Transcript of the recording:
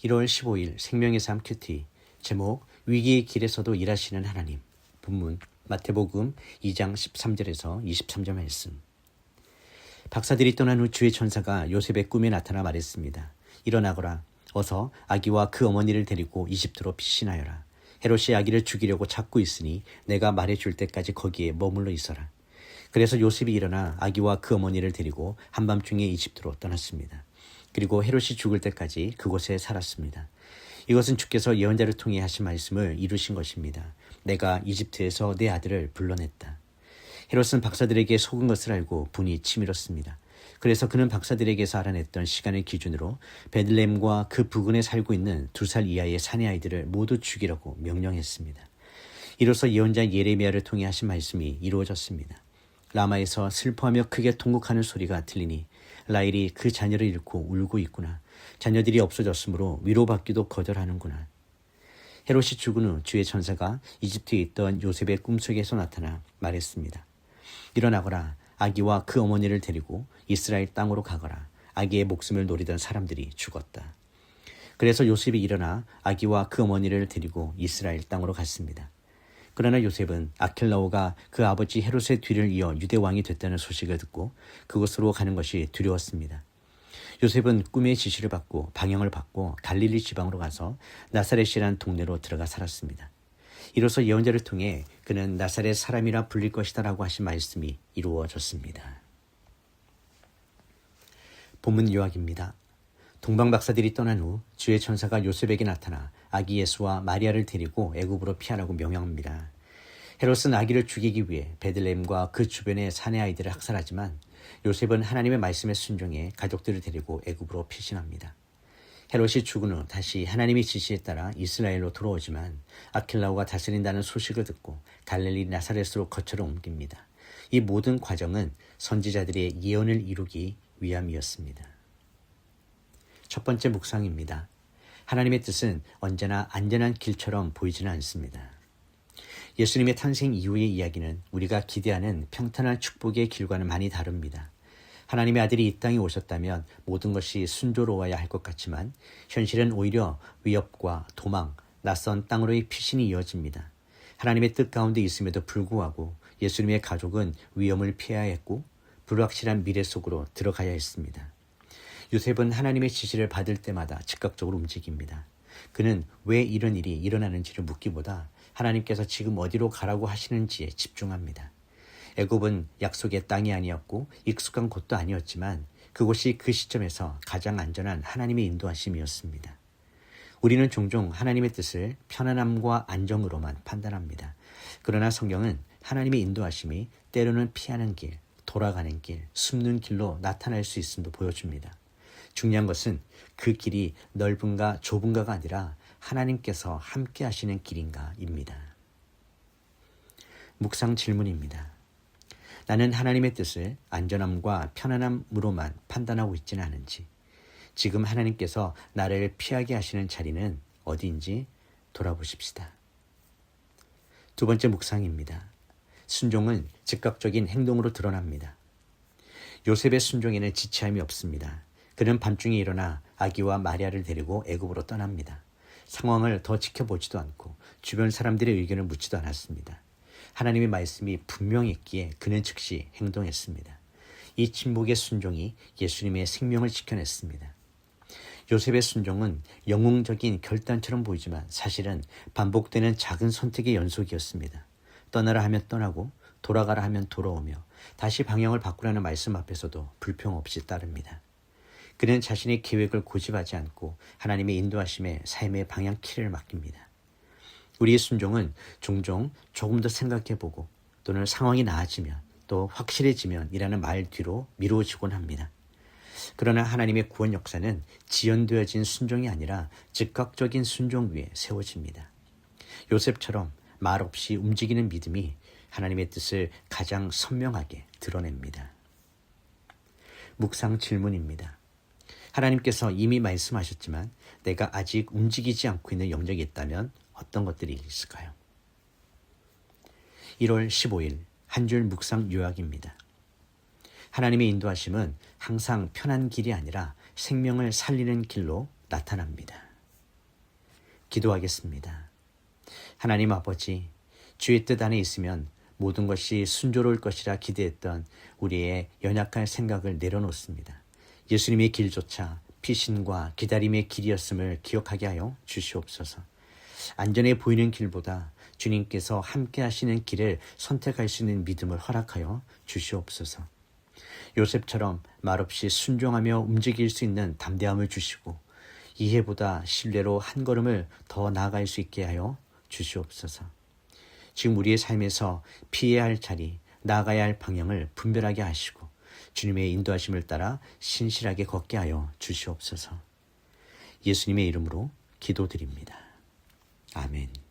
1월 15일 생명의 삶 큐티 제목 위기의 길에서도 일하시는 하나님. 본문 마태복음 2장 13절에서 23절 말씀. 박사들이 떠난 후 주의 천사가 요셉의 꿈에 나타나 말했습니다. 일어나거라. 어서 아기와 그 어머니를 데리고 이집트로 피신하여라. 헤롯이 아기를 죽이려고 찾고 있으니 내가 말해줄 때까지 거기에 머물러 있어라. 그래서 요셉이 일어나 아기와 그 어머니를 데리고 한밤중에 이집트로 떠났습니다. 그리고 헤롯이 죽을 때까지 그곳에 살았습니다. 이것은 주께서 예언자를 통해 하신 말씀을 이루신 것입니다. 내가 이집트에서 내 아들을 불러냈다. 헤롯은 박사들에게 속은 것을 알고 분이 치밀었습니다. 그래서 그는 박사들에게서 알아냈던 시간을 기준으로 베들레헴과 그 부근에 살고 있는 2살 이하의 사내 아이들을 모두 죽이라고 명령했습니다. 이로써 예언자 예레미야를 통해 하신 말씀이 이루어졌습니다. 라마에서 슬퍼하며 크게 통곡하는 소리가 들리니 라헬이 그 자녀를 잃고 울고 있구나. 자녀들이 없어졌으므로 위로받기도 거절하는구나. 헤롯이 죽은 후 주의 천사가 이집트에 있던 요셉의 꿈속에서 나타나 말했습니다. 일어나거라. 아기와 그 어머니를 데리고 이스라엘 땅으로 가거라. 아기의 목숨을 노리던 사람들이 죽었다. 그래서 요셉이 일어나 아기와 그 어머니를 데리고 이스라엘 땅으로 갔습니다. 그러나 요셉은 아킬라오가 그 아버지 헤롯의 뒤를 이어 유대 왕이 됐다는 소식을 듣고 그곳으로 가는 것이 두려웠습니다. 요셉은 꿈의 지시를 받고 방향을 바꿔 갈릴리 지방으로 가서 나사렛이라는 동네로 들어가 살았습니다. 이로써 예언자를 통해 그는 나사렛 사람이라 불릴 것이다라고 하신 말씀이 이루어졌습니다. 본문 요약입니다. 동방 박사들이 떠난 후 주의 천사가 요셉에게 나타나 아기 예수와 마리아를 데리고 애굽으로 피하라고 명령합니다. 헤롯은 아기를 죽이기 위해 베들레헴과 그 주변의 사내 아이들을 학살하지만 요셉은 하나님의 말씀에 순종해 가족들을 데리고 애굽으로 피신합니다. 헤롯이 죽은 후 다시 하나님의 지시에 따라 이스라엘로 돌아오지만 아킬라오가 다스린다는 소식을 듣고 갈릴리 나사렛으로 거처를 옮깁니다. 이 모든 과정은 선지자들의 예언을 이루기 위함이었습니다. 첫 번째 묵상입니다. 하나님의 뜻은 언제나 안전한 길처럼 보이지는 않습니다. 예수님의 탄생 이후의 이야기는 우리가 기대하는 평탄한 축복의 길과는 많이 다릅니다. 하나님의 아들이 이 땅에 오셨다면 모든 것이 순조로워야 할 것 같지만 현실은 오히려 위협과 도망, 낯선 땅으로의 피신이 이어집니다. 하나님의 뜻 가운데 있음에도 불구하고 예수님의 가족은 위험을 피해야 했고 불확실한 미래 속으로 들어가야 했습니다. 요셉은 하나님의 지시를 받을 때마다 즉각적으로 움직입니다. 그는 왜 이런 일이 일어나는지를 묻기보다 하나님께서 지금 어디로 가라고 하시는지에 집중합니다. 애굽은 약속의 땅이 아니었고 익숙한 곳도 아니었지만 그곳이 그 시점에서 가장 안전한 하나님의 인도하심이었습니다. 우리는 종종 하나님의 뜻을 편안함과 안정으로만 판단합니다. 그러나 성경은 하나님의 인도하심이 때로는 피하는 길, 돌아가는 길, 숨는 길로 나타날 수 있음도 보여줍니다. 중요한 것은 그 길이 넓은가 좁은가가 아니라 하나님께서 함께 하시는 길인가입니다. 묵상 질문입니다. 나는 하나님의 뜻을 안전함과 편안함으로만 판단하고 있지는 않은지, 지금 하나님께서 나를 피하게 하시는 자리는 어디인지 돌아보십시다. 두 번째 묵상입니다. 순종은 즉각적인 행동으로 드러납니다. 요셉의 순종에는 지체함이 없습니다. 그는 밤중에 일어나 아기와 마리아를 데리고 애굽으로 떠납니다. 상황을 더 지켜보지도 않고 주변 사람들의 의견을 묻지도 않았습니다. 하나님의 말씀이 분명했기에 그는 즉시 행동했습니다. 이 침묵의 순종이 예수님의 생명을 지켜냈습니다. 요셉의 순종은 영웅적인 결단처럼 보이지만 사실은 반복되는 작은 선택의 연속이었습니다. 떠나라 하면 떠나고 돌아가라 하면 돌아오며 다시 방향을 바꾸라는 말씀 앞에서도 불평 없이 따릅니다. 그는 자신의 계획을 고집하지 않고 하나님의 인도하심에 삶의 방향키를 맡깁니다. 우리의 순종은 종종 조금 더 생각해보고 또는 상황이 나아지면 또 확실해지면 이라는 말 뒤로 미루어지곤 합니다. 그러나 하나님의 구원 역사는 지연되어진 순종이 아니라 즉각적인 순종 위에 세워집니다. 요셉처럼 말없이 움직이는 믿음이 하나님의 뜻을 가장 선명하게 드러냅니다. 묵상 질문입니다. 하나님께서 이미 말씀하셨지만 내가 아직 움직이지 않고 있는 영역이 있다면 어떤 것들이 있을까요? 1월 15일 한 줄 묵상 요약입니다. 하나님의 인도하심은 항상 편한 길이 아니라 생명을 살리는 길로 나타납니다. 기도하겠습니다. 하나님 아버지, 주의 뜻 안에 있으면 모든 것이 순조로울 것이라 기대했던 우리의 연약한 생각을 내려놓습니다. 예수님의 길조차 피신과 기다림의 길이었음을 기억하게 하여 주시옵소서. 안전해 보이는 길보다 주님께서 함께 하시는 길을 선택할 수 있는 믿음을 허락하여 주시옵소서. 요셉처럼 말없이 순종하며 움직일 수 있는 담대함을 주시고 이해보다 신뢰로 한 걸음을 더 나아갈 수 있게 하여 주시옵소서. 지금 우리의 삶에서 피해야 할 자리, 나아가야 할 방향을 분별하게 하시고 주님의 인도하심을 따라 신실하게 걷게 하여 주시옵소서. 예수님의 이름으로 기도드립니다. 아멘.